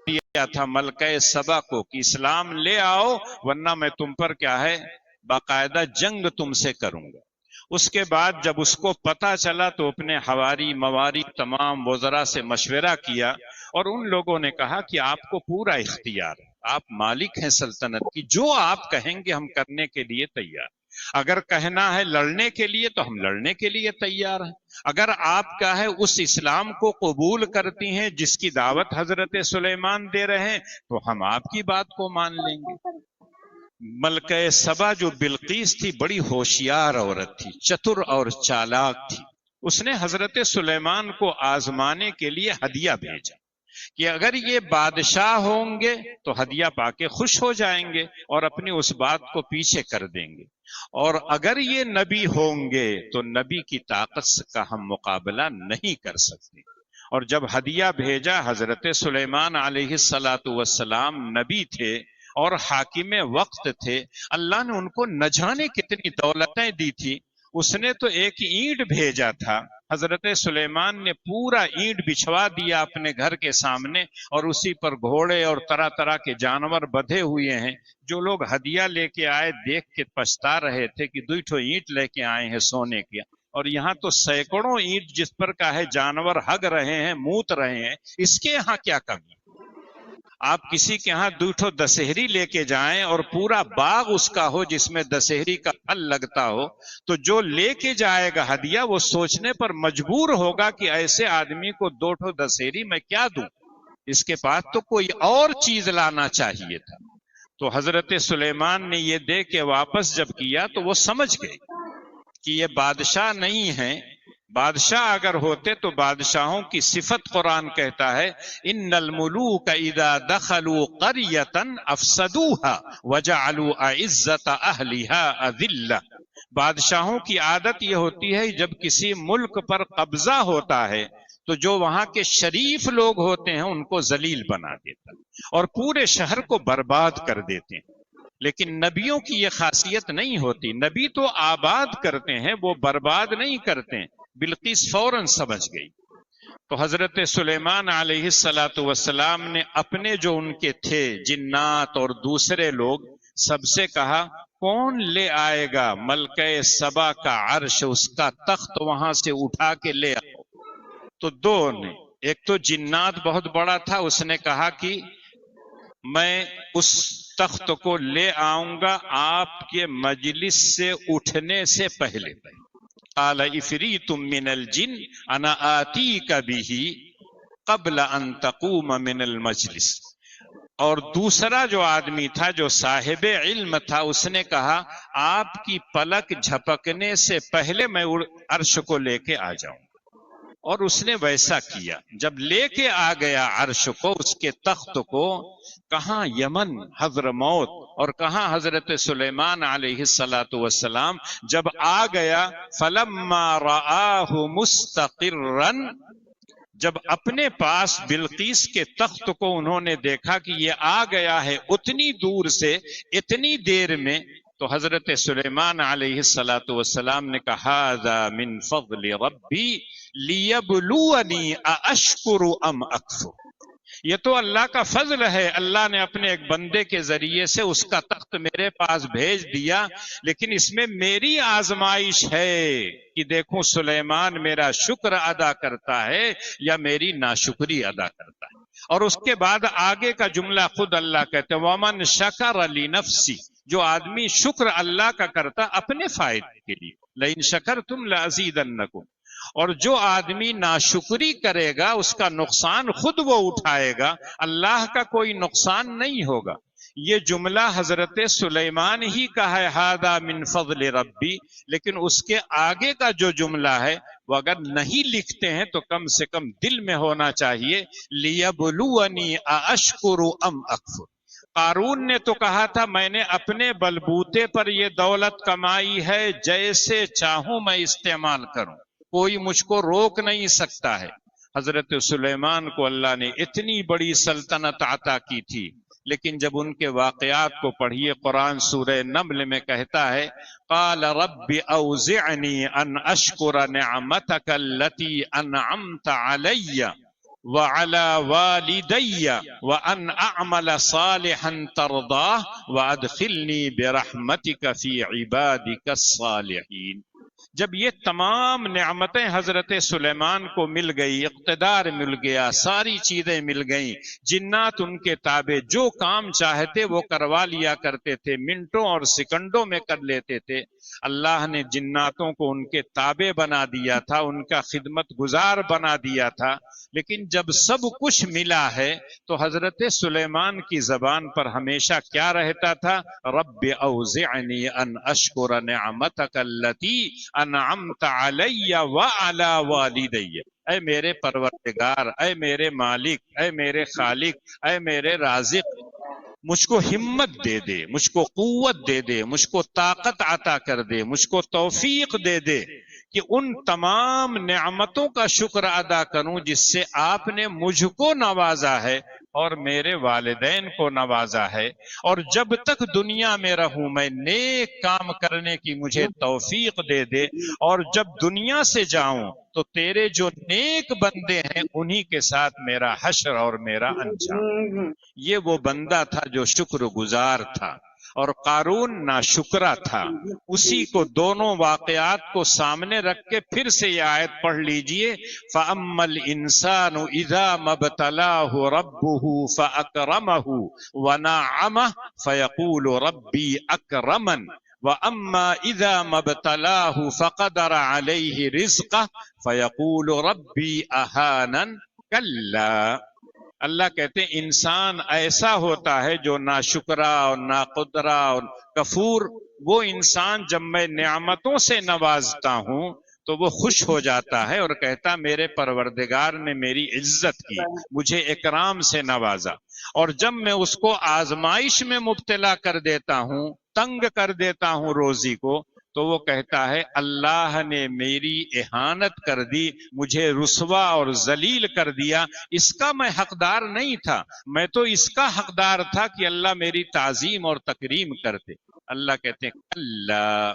دیا تھا ملکہ سبا کو کہ اسلام لے آؤ ورنہ میں تم پر کیا ہے باقاعدہ جنگ تم سے کروں گا۔ اس کے بعد جب اس کو پتا چلا تو اپنے حواری مواری تمام وزراء سے مشورہ کیا اور ان لوگوں نے کہا کہ آپ کو پورا اختیار ہے، آپ مالک ہیں سلطنت کی، جو آپ کہیں گے ہم کرنے کے لیے تیار، اگر کہنا ہے لڑنے کے لیے تو ہم لڑنے کے لیے تیار ہیں، اگر آپ کا ہے اس اسلام کو قبول کرتی ہیں جس کی دعوت حضرت سلیمان دے رہے ہیں تو ہم آپ کی بات کو مان لیں گے۔ ملکہ سبا جو بلقیس تھی بڑی ہوشیار عورت تھی، چتر اور چالاک تھی، اس نے حضرت سلیمان کو آزمانے کے لیے ہدیہ بھیجا کہ اگر یہ بادشاہ ہوں گے تو ہدیہ پا کے خوش ہو جائیں گے اور اپنی اس بات کو پیچھے کر دیں گے، اور اگر یہ نبی ہوں گے تو نبی کی طاقت کا ہم مقابلہ نہیں کر سکتے۔ اور جب ہدیہ بھیجا، حضرت سلیمان علیہ السلام نبی تھے اور حاکم وقت تھے، اللہ نے ان کو نہ جانے کتنی دولتیں دی تھی۔ اس نے تو ایک اینٹ بھیجا تھا، حضرت سلیمان نے پورا اینٹ بچھوا دیا اپنے گھر کے سامنے اور اسی پر گھوڑے اور طرح طرح کے جانور بدھے ہوئے ہیں۔ جو لوگ ہدیہ لے کے آئے دیکھ کے پچھتا رہے تھے کہ دوٹھو اینٹ لے کے آئے ہیں سونے کے، اور یہاں تو سینکڑوں اینٹ جس پر کا ہے جانور ہگ رہے ہیں، موت رہے ہیں، اس کے یہاں کیا کمی؟ آپ کسی کے ہاں دوٹھو دسہری لے کے جائیں اور پورا باغ اس کا ہو جس میں دسہری کا پھل لگتا ہو، تو جو لے کے جائے گا ہدیہ وہ سوچنے پر مجبور ہوگا کہ ایسے آدمی کو دوٹھو دسہری میں کیا دوں، اس کے پاس تو کوئی اور چیز لانا چاہیے تھا۔ تو حضرت سلیمان نے یہ دے کے واپس جب کیا تو وہ سمجھ گئے کہ یہ بادشاہ نہیں ہیں، بادشاہ اگر ہوتے تو بادشاہوں کی صفت قرآن کہتا ہے ان الملوک اذا دخلوا قریۃ افسدوها وجعلوا اعزۃ اہلها اذلہ۔ بادشاہوں کی عادت یہ ہوتی ہے جب کسی ملک پر قبضہ ہوتا ہے تو جو وہاں کے شریف لوگ ہوتے ہیں ان کو ذلیل بنا دیتا اور پورے شہر کو برباد کر دیتے ہیں۔ لیکن نبیوں کی یہ خاصیت نہیں ہوتی، نبی تو آباد کرتے ہیں، وہ برباد نہیں کرتے۔ بلقیس فوراً سمجھ گئی۔ تو حضرت سلیمان علیہ السلام نے اپنے جو ان کے تھے جنات اور دوسرے لوگ سب سے کہا کون لے آئے گا ملکہ سبا کا عرش، اس کا تخت وہاں سے اٹھا کے لے آؤ۔ تو دو نے، ایک تو جنات بہت بڑا تھا، اس نے کہا کہ میں اس تخت کو لے آؤں گا آپ کے مجلس سے اٹھنے سے پہلے۔ قال عفریت من الجن انا آتیک بہ قبل ان تقوم من المجلس۔ اور دوسرا جو آدمی تھا جو صاحب علم تھا اس نے کہا آپ کی پلک جھپکنے سے پہلے میں عرش کو لے کے آ جاؤں، اور اس نے ویسا کیا۔ جب لے کے آ گیا عرش کو، اس کے تخت کو، کہاں یمن حضرموت اور کہاں حضرت سلیمان علیہ السلام، جب آ گیا فلما رآہ مستقرا، جب اپنے پاس بلقیس کے تخت کو انہوں نے دیکھا کہ یہ آ گیا ہے اتنی دور سے اتنی دیر میں، تو حضرت سلیمان علیہ السلام نے کہا ھذا من فضل ربی لیبلونی ااشکر ام اکفر۔ یہ تو اللہ کا فضل ہے، اللہ نے اپنے ایک بندے کے ذریعے سے اس کا تخت میرے پاس بھیج دیا، لیکن اس میں میری آزمائش ہے کہ دیکھوں سلیمان میرا شکر ادا کرتا ہے یا میری ناشکری ادا کرتا ہے۔ اور اس کے بعد آگے کا جملہ خود اللہ کہتے ہیں وَمَنْ شَكَرَ لِنَفْسِهِ، جو آدمی شکر اللہ کا کرتا اپنے فائدے کے لیے، لَإِنْ شَكَرْتُمْ لَأَزِيدَنَّكُمْ، اور جو آدمی ناشکری کرے گا اس کا نقصان خود وہ اٹھائے گا، اللہ کا کوئی نقصان نہیں ہوگا۔ یہ جملہ حضرت سلیمان ہی کا ہے ھذا من فضل ربی، لیکن اس کے آگے کا جو جملہ ہے وہ اگر نہیں لکھتے ہیں تو کم سے کم دل میں ہونا چاہیے لیبلونی ااشکر ام اکفر۔ قارون نے تو کہا تھا میں نے اپنے بلبوتے پر یہ دولت کمائی ہے، جیسے چاہوں میں استعمال کروں، کوئی مجھ کو روک نہیں سکتا ہے۔ حضرت سلیمان کو اللہ نے اتنی بڑی سلطنت عطا کی تھی، لیکن جب ان کے واقعات کو پڑھیے قرآن سورہ نمل میں کہتا ہے قال رب اوزعنی ان اشکر نعمتک التی انعمت علی وعلى والدي وأن أعمل صالحا ترضاه وأدخلني برحمتك في عبادك الصالحين۔ جب یہ تمام نعمتیں حضرت سلیمان کو مل گئی، اقتدار مل گیا، ساری چیزیں مل گئیں، جنات ان کے تابع، جو کام چاہتے وہ کروا لیا کرتے تھے، منٹوں اور سیکنڈوں میں کر لیتے تھے۔ اللہ نے جناتوں کو ان کے تابع بنا دیا تھا، ان کا خدمت گزار بنا دیا تھا، لیکن جب سب کچھ ملا ہے تو حضرت سلیمان کی زبان پر ہمیشہ کیا رہتا تھا؟ رب اوزعنی ان اشکر نعمتک اللتی انعمت علی وعلی والدی۔ اے میرے پروردگار، اے میرے مالک، اے میرے خالق، اے میرے رازق، مجھ کو ہمت دے دے، مجھ کو قوت دے دے، مجھ کو طاقت عطا کر دے، مجھ کو توفیق دے دے کہ ان تمام نعمتوں کا شکر ادا کروں جس سے آپ نے مجھ کو نوازا ہے اور میرے والدین کو نوازا ہے، اور جب تک دنیا میں رہوں میں نیک کام کرنے کی مجھے توفیق دے دے، اور جب دنیا سے جاؤں تو تیرے جو نیک بندے ہیں انہی کے ساتھ میرا حشر اور میرا انجام۔ یہ وہ بندہ تھا جو شکر گزار تھا، اور قارون ناشکرا تھا۔ اسی کو دونوں واقعات کو سامنے رکھ کے پھر سے یہ آیت پڑھ لیجئے، فَأَمَّا الْإِنسَانُ إِذَا مَا ابْتَلَاهُ رَبُّهُ فَأَكْرَمَهُ وَنَعَّمَهُ فَيَقُولُ رَبِّي أَكْرَمَنِ وَأَمَّا إِذَا مَا ابْتَلَاهُ فَقَدَرَ عَلَيْهِ رِزْقَهُ فَيَقُولُ رَبِّي أَهَانَنِ كَلَّا۔ اللہ کہتے ہیں انسان ایسا ہوتا ہے جو ناشکرا اور ناقدرا اور کفور، وہ انسان جب میں نعمتوں سے نوازتا ہوں تو وہ خوش ہو جاتا ہے اور کہتا میرے پروردگار نے میری عزت کی، مجھے اکرام سے نوازا، اور جب میں اس کو آزمائش میں مبتلا کر دیتا ہوں، تنگ کر دیتا ہوں روزی کو، تو وہ کہتا ہے اللہ نے میری اہانت کر دی، مجھے رسوا اور ذلیل کر دیا، اس کا میں حقدار نہیں تھا، میں تو اس کا حقدار تھا کہ اللہ میری تعظیم اور تکریم کرتے۔ اللہ کہتے ہیں اللہ،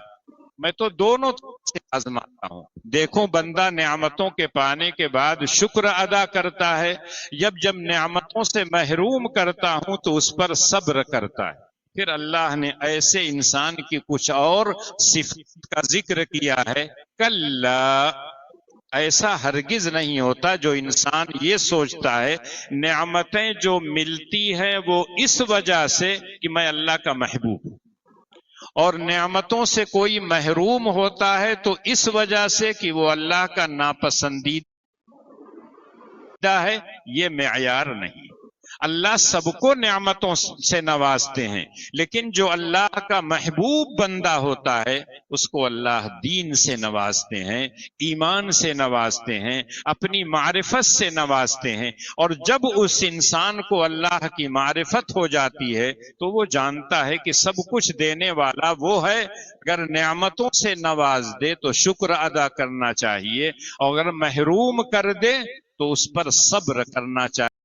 میں تو دونوں سے آزماتا ہوں۔ دیکھو بندہ نعمتوں کے پانے کے بعد شکر ادا کرتا ہے، جب نعمتوں سے محروم کرتا ہوں تو اس پر صبر کرتا ہے۔ پھر اللہ نے ایسے انسان کی کچھ اور صفات کا ذکر کیا ہے، کلا، ایسا ہرگز نہیں ہوتا جو انسان یہ سوچتا ہے نعمتیں جو ملتی ہیں وہ اس وجہ سے کہ میں اللہ کا محبوب ہوں، اور نعمتوں سے کوئی محروم ہوتا ہے تو اس وجہ سے کہ وہ اللہ کا ناپسندیدہ ہے۔ یہ معیار نہیں۔ اللہ سب کو نعمتوں سے نوازتے ہیں، لیکن جو اللہ کا محبوب بندہ ہوتا ہے اس کو اللہ دین سے نوازتے ہیں، ایمان سے نوازتے ہیں، اپنی معرفت سے نوازتے ہیں، اور جب اس انسان کو اللہ کی معرفت ہو جاتی ہے تو وہ جانتا ہے کہ سب کچھ دینے والا وہ ہے۔ اگر نعمتوں سے نواز دے تو شکر ادا کرنا چاہیے، اور اگر محروم کر دے تو اس پر صبر کرنا چاہیے۔